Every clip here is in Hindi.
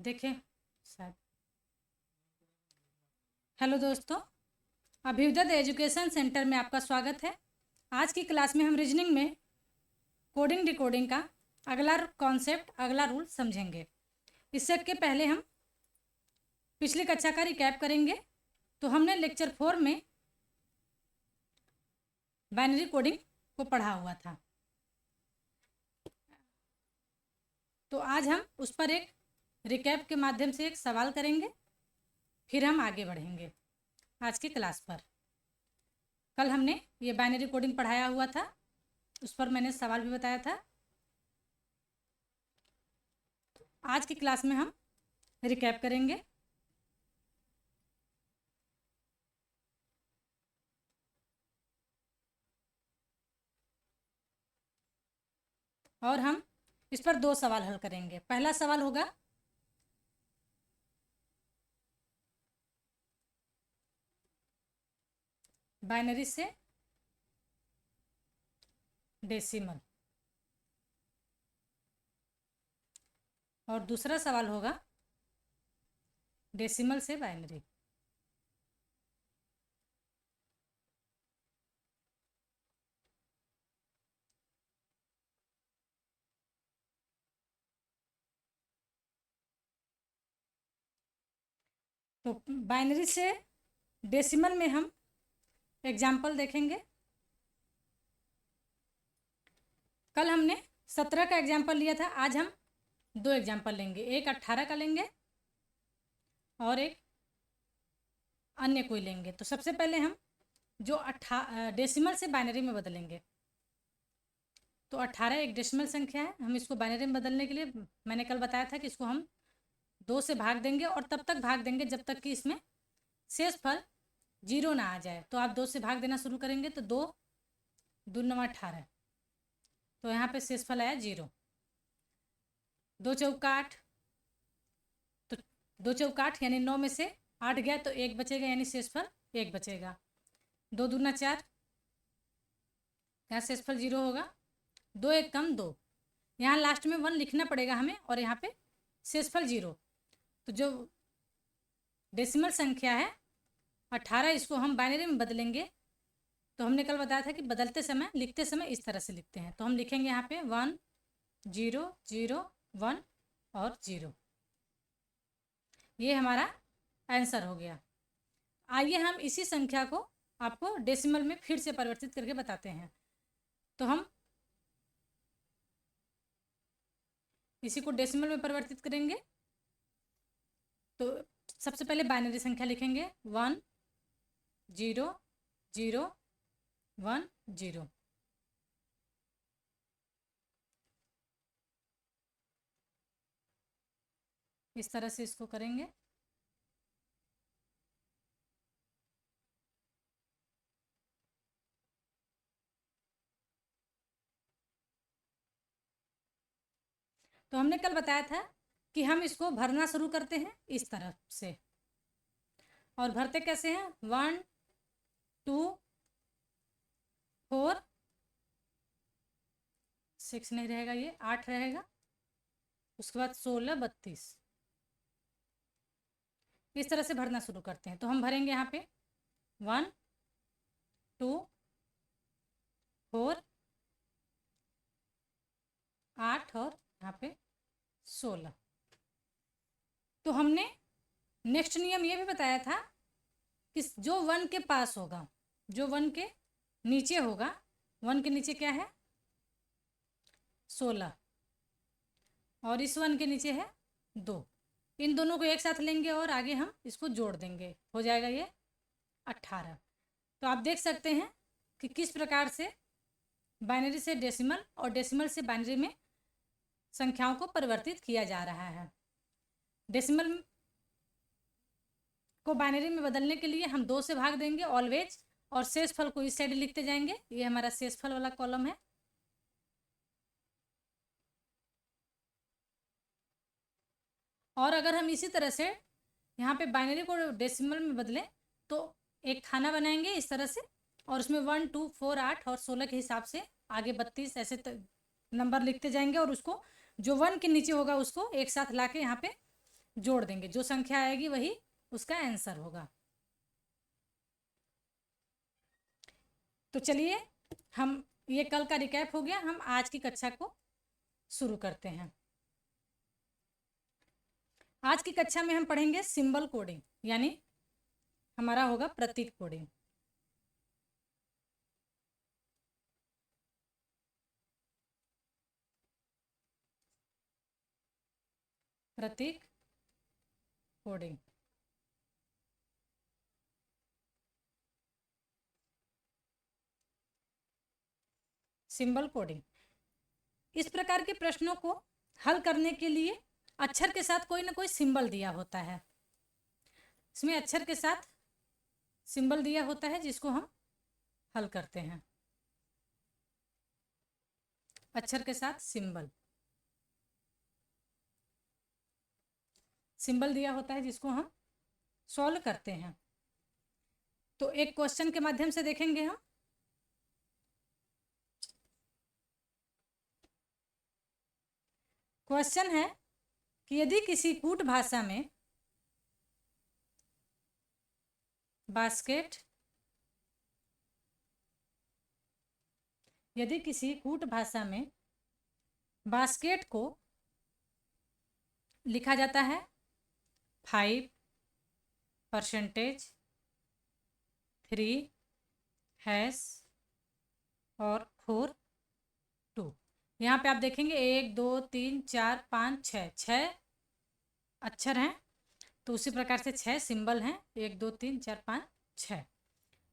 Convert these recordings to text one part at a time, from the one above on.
देखें शायद। हेलो दोस्तों, अभ्युदय एजुकेशन सेंटर में आपका स्वागत है। आज की क्लास में हम रीजनिंग में कोडिंग डिकोडिंग का अगला कॉन्सेप्ट, अगला रूल समझेंगे। इससे के पहले हम पिछली कक्षा का रिकैप करेंगे। तो हमने लेक्चर 4 में बाइनरी कोडिंग को पढ़ा हुआ था। तो आज हम उस पर एक रिकैप के माध्यम से एक सवाल करेंगे, फिर हम आगे बढ़ेंगे आज की क्लास पर। कल हमने ये बाइनरी कोडिंग पढ़ाया हुआ था, उस पर मैंने सवाल भी बताया था। आज की क्लास में हम रिकैप करेंगे। और हम इस पर 2 सवाल हल करेंगे। पहला सवाल होगा बाइनरी से डेसिमल, और दूसरा सवाल होगा डेसिमल से बाइनरी। तो बाइनरी से डेसिमल में हम एग्जाम्पल देखेंगे। कल हमने 17 का एग्जाम्पल लिया था, आज हम 2 एग्जाम्पल लेंगे। एक 18 का लेंगे और एक अन्य कोई लेंगे। तो सबसे पहले हम जो डेसिमल से बाइनरी में बदलेंगे। तो 18 एक डेसिमल संख्या है, हम इसको बाइनरी में बदलने के लिए मैंने कल बताया था कि इसको हम 2 से भाग देंगे, और तब तक भाग देंगे जब तक कि इसमें शेषफल 0 ना आ जाए। तो आप 2 से भाग देना शुरू करेंगे तो 2 दूना 18, तो यहाँ पे शेषफल आया 0। 2 चौका 8, तो 2 चौका 8 यानी 9 में से 8 गया तो 1 बचेगा, यानी शेषफल 1 बचेगा। 2 दूना 4, यहाँ शेषफल 0 होगा। 2 एक कम 2, यहाँ लास्ट में 1 लिखना पड़ेगा हमें, और यहाँ पे शेषफल 0। तो जो डेसिमल संख्या है 18, इसको हम बाइनरी में बदलेंगे। तो हमने कल बताया था कि बदलते समय, लिखते समय इस तरह से लिखते हैं। तो हम लिखेंगे यहाँ पे 1 0 0 1 और 0। ये हमारा आंसर हो गया। आइए हम इसी संख्या को आपको डेसिमल में फिर से परिवर्तित करके बताते हैं। तो हम इसी को डेसिमल में परिवर्तित करेंगे। तो सबसे पहले बाइनरी संख्या लिखेंगे 1 0 0 1 0। इस तरह से इसको करेंगे। तो हमने कल बताया था कि हम इसको भरना शुरू करते हैं इस तरह से, और भरते कैसे हैं? 1 2 4 6 नहीं रहेगा, ये 8 रहेगा। उसके बाद 16 32, इस तरह से भरना शुरू करते हैं। तो हम भरेंगे यहाँ पे 1 2 4 8 और यहाँ पे 16। तो हमने नेक्स्ट नियम ये भी बताया था कि जो 1 के पास होगा, जो 1 के नीचे होगा, 1 के नीचे क्या है? 16, और इस 1 के नीचे है 2। इन दोनों को एक साथ लेंगे और आगे हम इसको जोड़ देंगे, हो जाएगा ये 18। तो आप देख सकते हैं कि किस प्रकार से बाइनरी से डेसिमल और डेसिमल से बाइनरी में संख्याओं को परिवर्तित किया जा रहा है। डेसिमल को बाइनरी में बदलने के लिए हम 2 से भाग देंगे ऑलवेज, और शेषफल को इस साइड लिखते जाएंगे। ये हमारा शेषफल वाला कॉलम है। और अगर हम इसी तरह से यहाँ पे बाइनरी को डेसिमल में बदलें तो एक खाना बनाएंगे इस तरह से, और उसमें 1 2 4 8 और 16 के हिसाब से आगे 32 ऐसे नंबर लिखते जाएंगे, और उसको जो 1 के नीचे होगा उसको एक साथ ला के यहाँ पे जोड़ देंगे, जो संख्या आएगी वही उसका आंसर होगा। तो चलिए, हम ये कल का रिकैप हो गया, हम आज की कक्षा को शुरू करते हैं। आज की कक्षा में हम पढ़ेंगे सिंबल कोडिंग, यानी हमारा होगा प्रतीक कोडिंग। प्रतीक कोडिंग। Symbol coding. इस प्रकार के प्रश्नों को हल करने के लिए अक्षर के साथ कोई ना कोई सिंबल दिया होता है। इसमें अक्षर के साथ सिंबल दिया होता है जिसको हम हल करते हैं। अक्षर के साथ सिंबल दिया होता है जिसको हम सॉल्व करते हैं। तो एक क्वेश्चन के माध्यम से देखेंगे हम। क्वेश्चन है कि यदि किसी कूट भाषा में बास्केट, यदि किसी कूट भाषा में बास्केट को लिखा जाता है 5%, 3 हैश और 4 2। यहाँ पे आप देखेंगे 1 2 3 4 5 6 अक्षर हैं, तो उसी प्रकार से 6 सिंबल हैं, 1 2 3 4 5 6।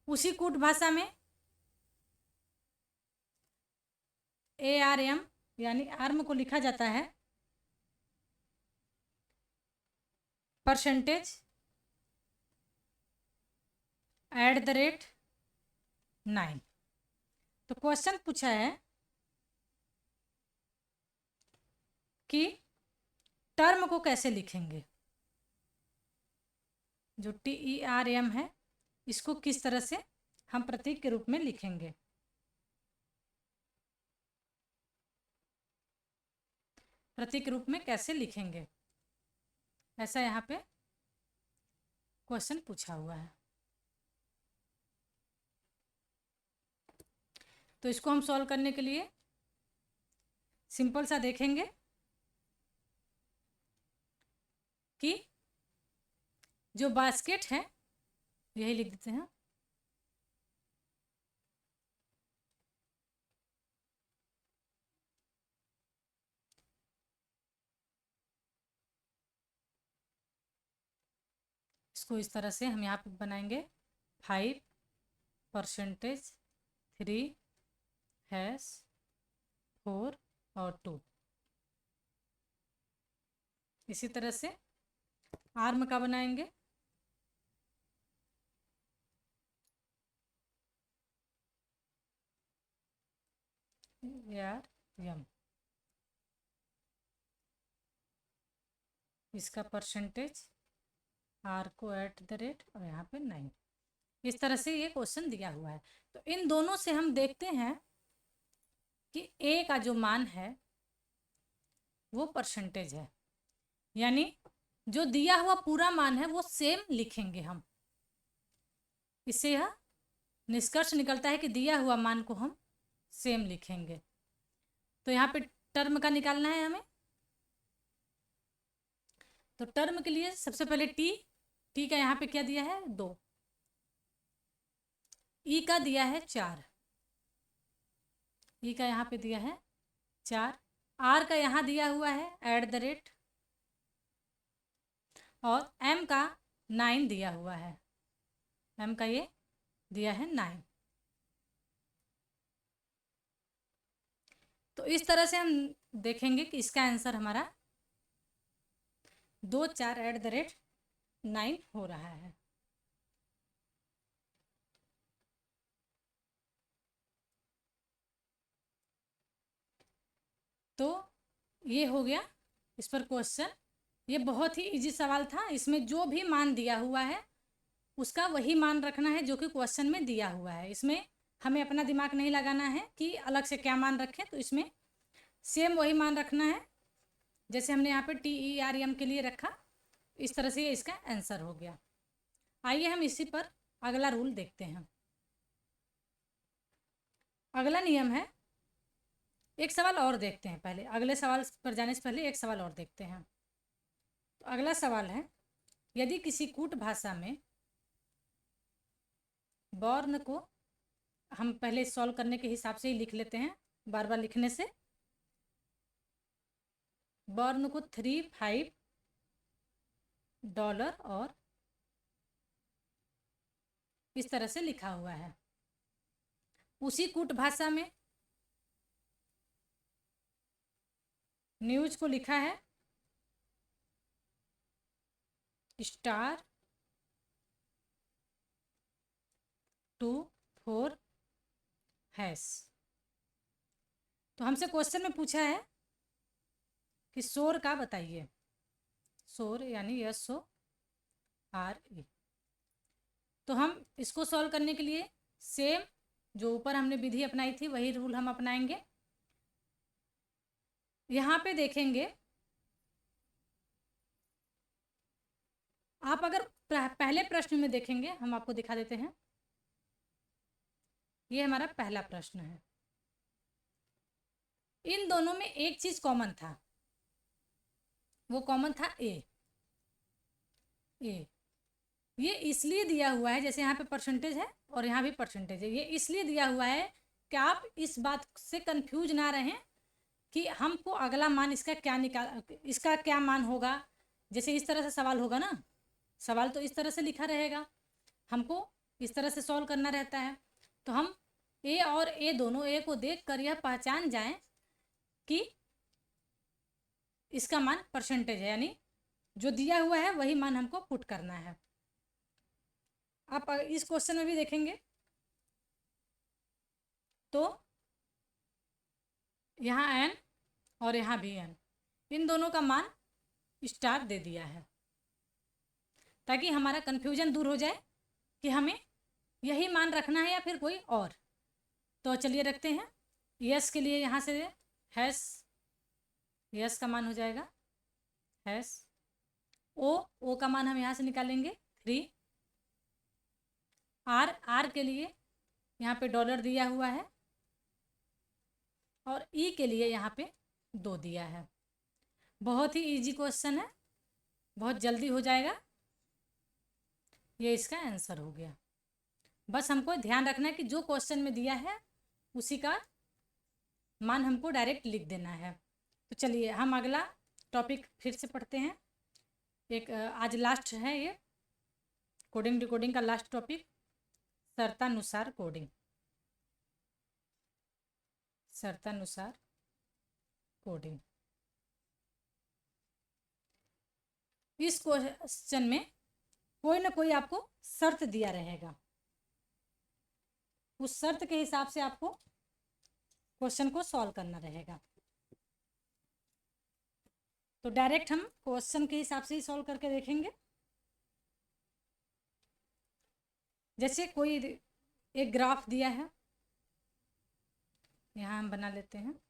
उसी कूट भाषा में ARM यानी आर्म को लिखा जाता है %@9। तो क्वेश्चन पूछा है कि टर्म को कैसे लिखेंगे। जो TERM है इसको किस तरह से हम प्रतीक के रूप में लिखेंगे। प्रतीक के रूप में कैसे लिखेंगे, ऐसा यहाँ पे क्वेश्चन पूछा हुआ है। तो इसको हम सॉल्व करने के लिए सिंपल सा देखेंगे कि जो बास्केट है, यही लिख देते हैं, इसको इस तरह से हम यहाँ पे बनाएंगे 5%, 3 हैश 4 और 2। इसी तरह से आर्म का बनाएंगे ARM, इसका % R को @ और यहाँ पे 9। इस तरह से ये क्वेश्चन दिया हुआ है। तो इन दोनों से हम देखते हैं कि A का जो मान है वो % है, यानी जो दिया हुआ पूरा मान है वो सेम लिखेंगे हम। इससे यह निष्कर्ष निकलता है कि दिया हुआ मान को हम सेम लिखेंगे। तो यहाँ पे टर्म का निकालना है हमें। तो टर्म के लिए सबसे पहले टी का यहाँ पे क्या दिया है 2, ई का दिया है 4, ई का यहाँ पे दिया है 4, आर का यहाँ दिया हुआ है @ और एम का 9 दिया हुआ है, एम का ये दिया है 9। तो इस तरह से हम देखेंगे कि इसका आंसर हमारा 2 4 @ 9 हो रहा है। तो ये हो गया इस पर क्वेश्चन। ये बहुत ही इजी सवाल था। इसमें जो भी मान दिया हुआ है उसका वही मान रखना है जो कि क्वेश्चन में दिया हुआ है। इसमें हमें अपना दिमाग नहीं लगाना है कि अलग से क्या मान रखें, तो इसमें सेम वही मान रखना है जैसे हमने यहाँ पे TERM के लिए रखा, इस तरह से ये इसका आंसर हो गया। आइए हम इसी पर अगला रूल देखते हैं। अगला नियम है, एक सवाल और देखते हैं पहले, अगले सवाल पर जाने से पहले एक सवाल और देखते हैं। तो अगला सवाल है, यदि किसी कूट भाषा में वर्ण को, हम पहले सॉल्व करने के हिसाब से ही लिख लेते हैं, बार बार लिखने से, वर्ण को $3-5 और इस तरह से लिखा हुआ है। उसी कूट भाषा में न्यूज को लिखा है *24#। तो हमसे क्वेश्चन में पूछा है कि शोर का बताइए, शोर यानी SORE। तो हम इसको सॉल्व करने के लिए सेम जो ऊपर हमने विधि अपनाई थी वही रूल हम अपनाएंगे। यहाँ पे देखेंगे आप, अगर पहले प्रश्न में देखेंगे, हम आपको दिखा देते हैं, ये हमारा पहला प्रश्न है। इन दोनों में एक चीज कॉमन था, वो कॉमन था ए। ये इसलिए दिया हुआ है, जैसे यहाँ पे परसेंटेज है और यहाँ भी परसेंटेज है, ये इसलिए दिया हुआ है कि आप इस बात से कंफ्यूज ना रहें कि हमको अगला मान इसका क्या मान होगा। जैसे इस तरह से सवाल होगा ना, सवाल तो इस तरह से लिखा रहेगा, हमको इस तरह से सॉल्व करना रहता है। तो हम ए और ए दोनों, ए को देख कर यह पहचान जाएं कि इसका मान परसेंटेज है, यानी जो दिया हुआ है वही मान हमको पुट करना है। आप इस क्वेश्चन में भी देखेंगे तो यहाँ n और यहाँ भी n, इन दोनों का मान स्टार दे दिया है, ताकि हमारा कन्फ्यूजन दूर हो जाए कि हमें यही मान रखना है या फिर कोई और। तो चलिए रखते हैं। यस के लिए यहाँ से हैश, यस का मान हो जाएगा हैश। ओ का मान हम यहाँ से निकालेंगे 3। आर के लिए यहाँ पे $, दिया हुआ है, और ई के लिए यहाँ पे 2 दिया है। बहुत ही इजी क्वेश्चन है, बहुत जल्दी हो जाएगा। ये इसका आंसर हो गया। बस हमको ध्यान रखना है कि जो क्वेश्चन में दिया है उसी का मान हमको डायरेक्ट लिख देना है। तो चलिए हम अगला टॉपिक फिर से पढ़ते हैं। एक आज लास्ट है ये कोडिंग डिकोडिंग का लास्ट टॉपिक, शर्तानुसार कोडिंग। शर्तानुसार कोडिंग। इस क्वेश्चन में कोई ना कोई आपको शर्त दिया रहेगा, उस शर्त के हिसाब से आपको क्वेश्चन को सॉल्व करना रहेगा। तो डायरेक्ट हम क्वेश्चन के हिसाब से ही सॉल्व करके देखेंगे। जैसे कोई एक ग्राफ दिया है, यहाँ हम बना लेते हैं।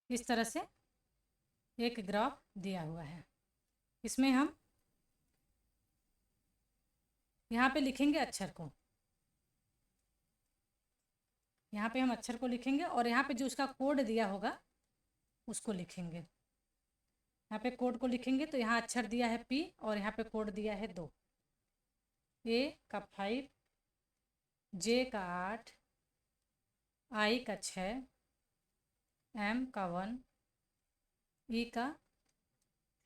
इस तरह से एक ग्राफ दिया हुआ है, इसमें हम यहाँ पे लिखेंगे अक्षर को, यहाँ पे हम अक्षर को लिखेंगे, और यहाँ पे जो उसका कोड दिया होगा उसको लिखेंगे। यहाँ पे कोड को लिखेंगे तो यहाँ अक्षर दिया है P और यहाँ पे कोड दिया है 2, A का 5, J का 8, I का 6, M का 1, E का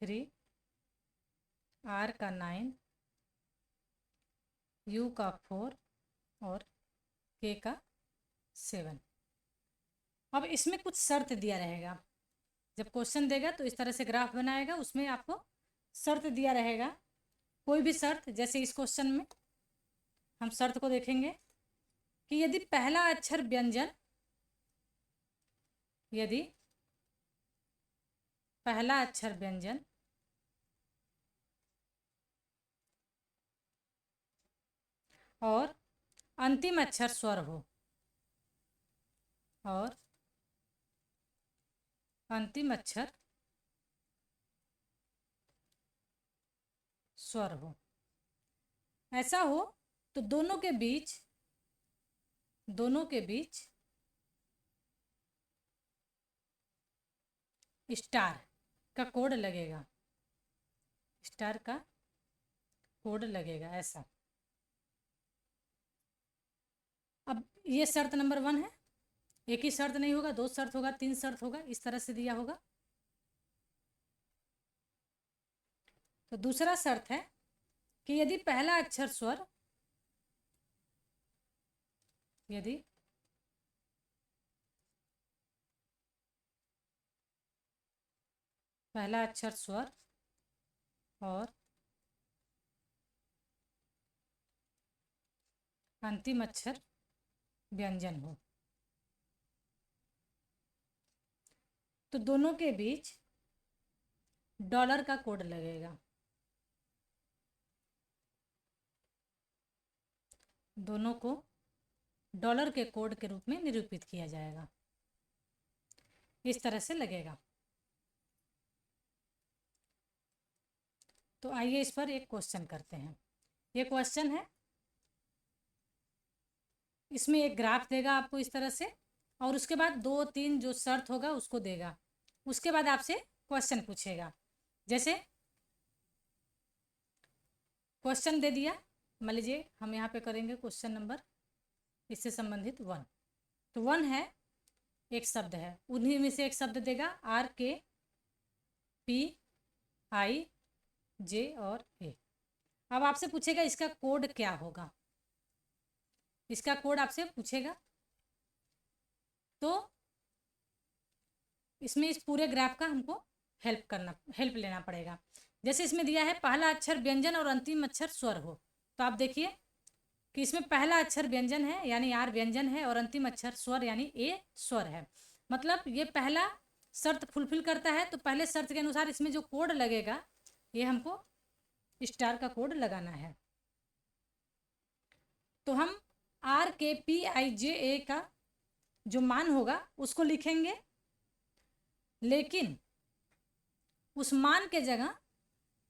3, R का 9, U का 4 और K का 7। अब इसमें कुछ शर्त दिया रहेगा, जब क्वेश्चन देगा तो इस तरह से ग्राफ बनाएगा, उसमें आपको शर्त दिया रहेगा। कोई भी शर्त, जैसे इस क्वेश्चन में हम शर्त को देखेंगे कि यदि पहला अक्षर व्यंजन, यदि पहला अक्षर व्यंजन और अंतिम अक्षर स्वर हो, और अंतिम अक्षर स्वर हो, ऐसा हो तो दोनों के बीच स्टार का कोड लगेगा, स्टार का कोड लगेगा ऐसा। अब ये शर्त नंबर 1 है। एक ही शर्त नहीं होगा, 2 शर्त होगा, 3 शर्त होगा, इस तरह से दिया होगा। तो दूसरा शर्त है कि यदि पहला अक्षर स्वर, यदि पहला अक्षर स्वर और अंतिम अक्षर व्यंजन हो, तो दोनों के बीच डॉलर का कोड लगेगा, दोनों को डॉलर के कोड के रूप में निरूपित किया जाएगा, इस तरह से लगेगा। तो आइए इस पर एक क्वेश्चन करते हैं। ये क्वेश्चन है, इसमें एक ग्राफ देगा आपको इस तरह से, और उसके बाद 2-3 जो शर्त होगा उसको देगा। उसके बाद आपसे क्वेश्चन पूछेगा। जैसे क्वेश्चन दे दिया, मान लीजिए हम यहाँ पे करेंगे क्वेश्चन नंबर इससे संबंधित 1। तो 1 है, एक शब्द है, उन्हीं में से एक शब्द देगा RKPIJ और A। अब आपसे पूछेगा इसका कोड क्या होगा, इसका कोड आपसे पूछेगा। तो इसमें इस पूरे ग्राफ का हमको हेल्प लेना पड़ेगा। जैसे इसमें दिया है पहला अक्षर व्यंजन और अंतिम अक्षर स्वर हो, तो आप देखिए कि इसमें पहला अक्षर व्यंजन है यानी R व्यंजन है, और अंतिम अक्षर स्वर यानी A स्वर है। मतलब ये पहला शर्त फुलफिल करता है। तो पहले शर्त के अनुसार इसमें जो कोड लगेगा ये हमको स्टार का कोड लगाना है। तो हम RKPIJA का जो मान होगा उसको लिखेंगे, लेकिन उस मान के जगह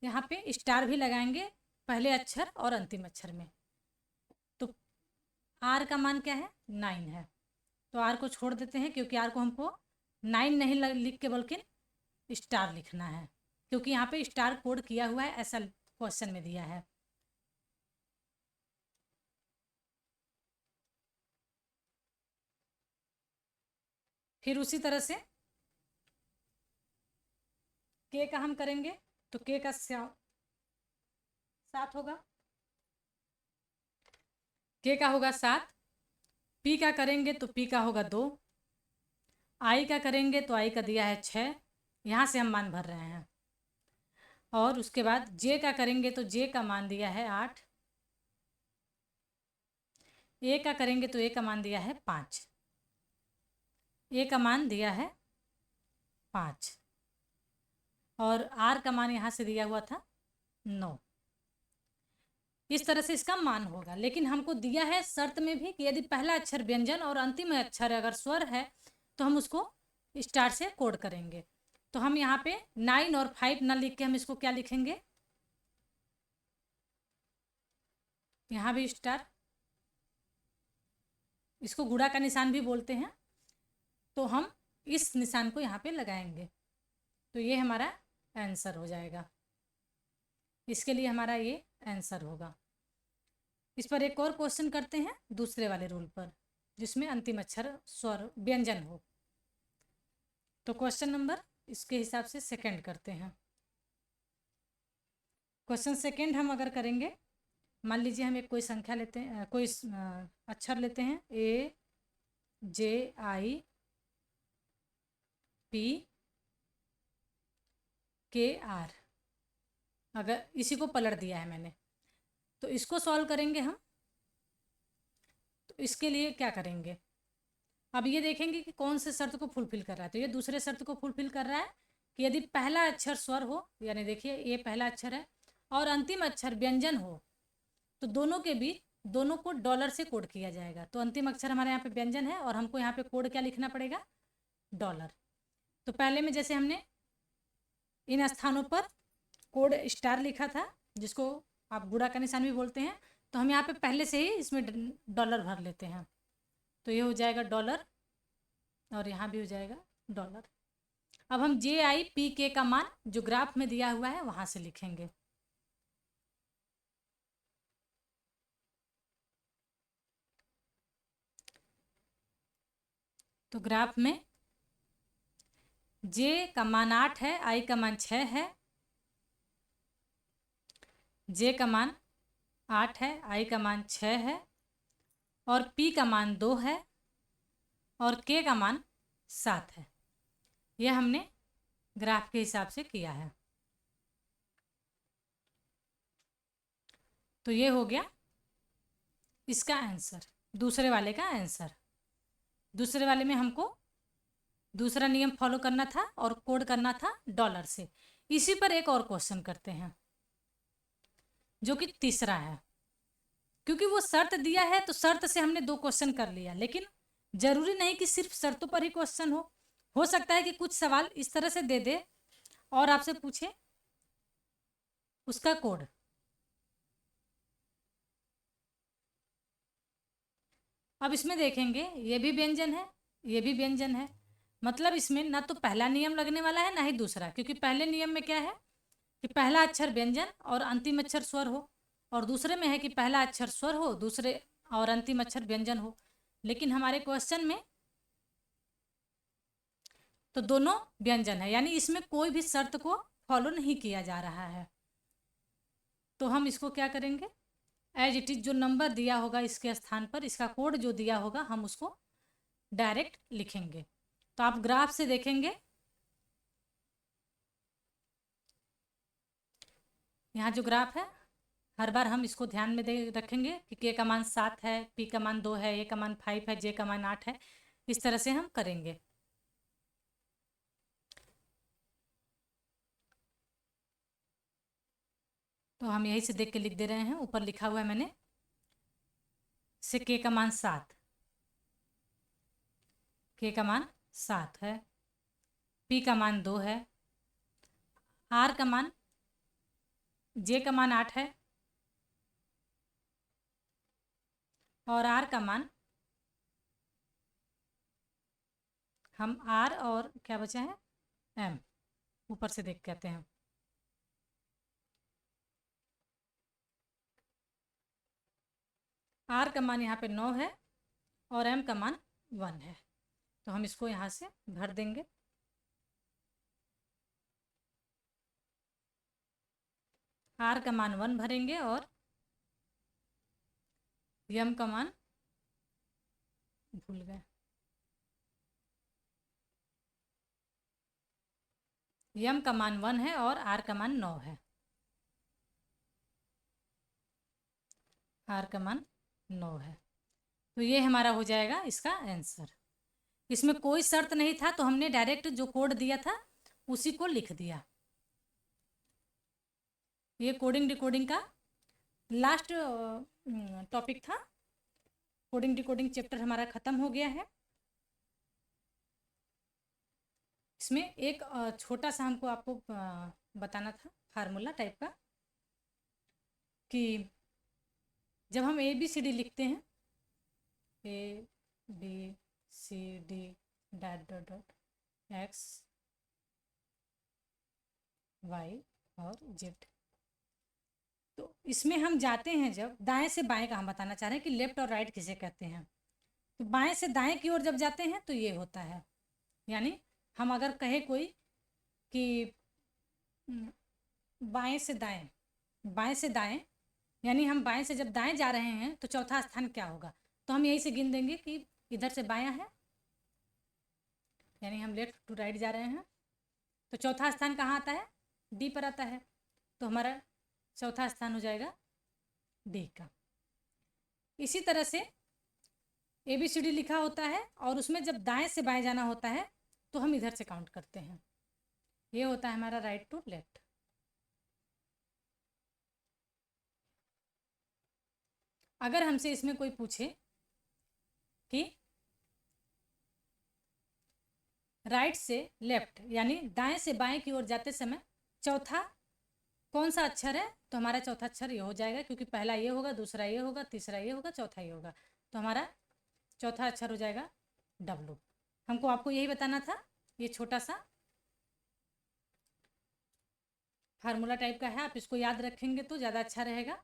यहाँ पे स्टार भी लगाएंगे पहले अक्षर और अंतिम अक्षर में। तो R का मान क्या है, 9 है। तो R को छोड़ देते हैं, क्योंकि R को हमको 9 नहीं लिख के बल्कि स्टार लिखना है, क्योंकि यहाँ पे स्टार कोड किया हुआ है, ऐसा क्वेश्चन में दिया है। फिर उसी तरह से K का हम करेंगे, तो K का 7 होगा, K का होगा 7। P का करेंगे तो P का होगा 2। I का करेंगे तो I का दिया है 6, यहाँ से हम मान भर रहे हैं। और उसके बाद J का करेंगे तो J का मान दिया है 8। A का करेंगे तो A का मान दिया है 5, A का मान दिया है 5, और R का मान यहाँ से दिया हुआ था 9। इस तरह से इसका मान होगा। लेकिन हमको दिया है शर्त में भी कि यदि पहला अक्षर व्यंजन और अंतिम अक्षर अगर स्वर है तो हम उसको स्टार से कोड करेंगे। तो हम यहाँ पे 9 और 5 ना लिख के हम इसको क्या लिखेंगे, यहाँ भी स्टार, इसको गुणा का निशान भी बोलते हैं। तो हम इस निशान को यहाँ पे लगाएंगे, तो ये हमारा आंसर हो जाएगा। इसके लिए हमारा ये आंसर होगा। इस पर एक और क्वेश्चन करते हैं दूसरे वाले रूल पर, जिसमें अंतिम अक्षर स्वर व्यंजन हो। तो क्वेश्चन नंबर इसके हिसाब से सेकंड करते हैं। क्वेश्चन सेकंड हम अगर करेंगे, मान लीजिए हम एक कोई संख्या लेते हैं, कोई अक्षर लेते हैं AJIPKR, अगर इसी को पलट दिया है मैंने, तो इसको सॉल्व करेंगे हम तो इसके लिए क्या करेंगे, अब ये देखेंगे कि कौन से शर्त को फुलफिल कर रहा है। तो ये दूसरे शर्त को फुलफिल कर रहा है कि यदि पहला अक्षर स्वर हो, यानी देखिए ये पहला अक्षर है और अंतिम अक्षर व्यंजन हो, तो दोनों के बीच दोनों को डॉलर से कोड किया जाएगा। तो अंतिम अक्षर हमारे यहाँ पे व्यंजन है और हमको यहाँ पे कोड क्या लिखना पड़ेगा, डॉलर। तो पहले में जैसे हमने इन स्थानों पर कोड स्टार लिखा था, जिसको आप गुणा का निशान भी बोलते हैं, तो हम यहाँ पे पहले से ही इसमें डॉलर भर लेते हैं। तो ये हो जाएगा डॉलर और यहाँ भी हो जाएगा डॉलर। अब हम JIPK का मान जो ग्राफ में दिया हुआ है वहाँ से लिखेंगे। तो ग्राफ में J का मान 8 है, I का मान 6 है, J का मान 8 है, I का मान 6 है और P का मान 2 है और K का मान 7 है। यह हमने ग्राफ के हिसाब से किया है। तो ये हो गया इसका आंसर, दूसरे वाले का आंसर। दूसरे वाले में हमको दूसरा नियम फॉलो करना था और कोड करना था डॉलर से। इसी पर एक और क्वेश्चन करते हैं जो कि तीसरा है। क्योंकि वो शर्त दिया है तो शर्त से हमने 2 क्वेश्चन कर लिया, लेकिन जरूरी नहीं कि सिर्फ शर्तों पर ही क्वेश्चन हो सकता है कि कुछ सवाल इस तरह से दे दे और आपसे पूछे उसका कोड। अब इसमें देखेंगे ये भी व्यंजन है, ये भी व्यंजन है, मतलब इसमें ना तो पहला नियम लगने वाला है ना ही दूसरा, क्योंकि पहले नियम में क्या है कि पहला अक्षर व्यंजन और अंतिम अक्षर स्वर हो, और दूसरे में है कि पहला अक्षर स्वर हो दूसरे और अंतिम अक्षर व्यंजन हो। लेकिन हमारे क्वेश्चन में तो दोनों व्यंजन है, यानी इसमें कोई भी शर्त को फॉलो नहीं किया जा रहा है। तो हम इसको क्या करेंगे, एज इट इज जो नंबर दिया होगा इसके स्थान पर इसका कोड जो दिया होगा हम उसको डायरेक्ट लिखेंगे। तो आप ग्राफ से देखेंगे, यहाँ जो ग्राफ है हर बार हम इसको ध्यान में दे रखेंगे कि K का मान 7 है, P का मान 2 है, A का मान 5 है, J का मान 8 है। इस तरह से हम करेंगे। तो हम यही से देख के लिख दे रहे हैं, ऊपर लिखा हुआ है मैंने से K का मान 7, K का मान 7 है, P का मान 2 है, R का मान J का मान 8 है और R का मान हम R और क्या बचा है M ऊपर से देख के आते हैं। R का मान यहाँ पे 9 है और M का मान 1 है। तो हम इसको यहाँ से भर देंगे। R का मान 1 भरेंगे और M का मान भूल गए, M का मान 1 है और R का मान 9 है, R का मान 9 है। तो ये हमारा हो जाएगा इसका आंसर। इसमें कोई शर्त नहीं था तो हमने डायरेक्ट जो कोड दिया था उसी को लिख दिया। ये कोडिंग डिकोडिंग का लास्ट टॉपिक था। कोडिंग डिकोडिंग चैप्टर हमारा ख़त्म हो गया है। इसमें एक छोटा सा हमको आपको बताना था फार्मूला टाइप का कि जब हम ABCD लिखते हैं ABCD dot dot dot X Y और Z, तो इसमें हम जाते हैं जब दाएं से बाएं का हम बताना चाह रहे हैं कि लेफ्ट और राइट किसे कहते हैं। तो बाएं से दाएं की ओर जब जाते हैं तो ये होता है, यानी हम अगर कहे कोई कि बाएं से दाएं, बाएं से दाएं, यानी हम बाएं से जब दाएं जा रहे हैं तो चौथा स्थान क्या होगा, तो हम यही से गिन देंगे कि इधर से बायां है, यानी हम लेफ्ट टू राइट जा रहे हैं। तो चौथा स्थान कहाँ आता है, D पर आता है। तो हमारा चौथा स्थान हो जाएगा D का। इसी तरह से ABCD लिखा होता है और उसमें जब दाएं से बाएं जाना होता है तो हम इधर से काउंट करते हैं। ये होता है हमारा राइट टू लेफ्ट। अगर हमसे इसमें कोई पूछे कि राइट से लेफ्ट यानी दाएं से बाएं की ओर जाते समय चौथा कौन सा अक्षर है, तो हमारा चौथा अक्षर ये हो जाएगा, क्योंकि पहला ये होगा, दूसरा ये होगा, तीसरा ये होगा, चौथा ये होगा, तो हमारा चौथा अक्षर हो जाएगा W। हमको आपको यही बताना था। ये छोटा सा फार्मूला टाइप का है, आप इसको याद रखेंगे तो ज़्यादा अच्छा रहेगा।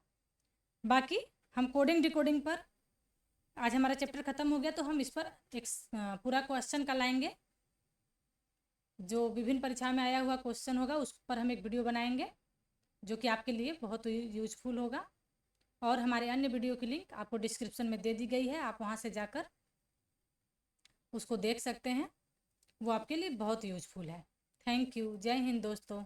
बाकी हम कोडिंग डिकोडिंग पर, आज हमारा चैप्टर ख़त्म हो गया तो हम इस पर एक पूरा क्वेश्चन का लाएंगे, जो विभिन्न परीक्षा में आया हुआ क्वेश्चन होगा उस पर हम एक वीडियो बनाएंगे जो कि आपके लिए बहुत यूजफुल होगा। और हमारे अन्य वीडियो की लिंक आपको डिस्क्रिप्शन में दे दी गई है, आप वहाँ से जाकर उसको देख सकते हैं, वो आपके लिए बहुत यूजफुल है। Thank you. जय हिंद दोस्तों।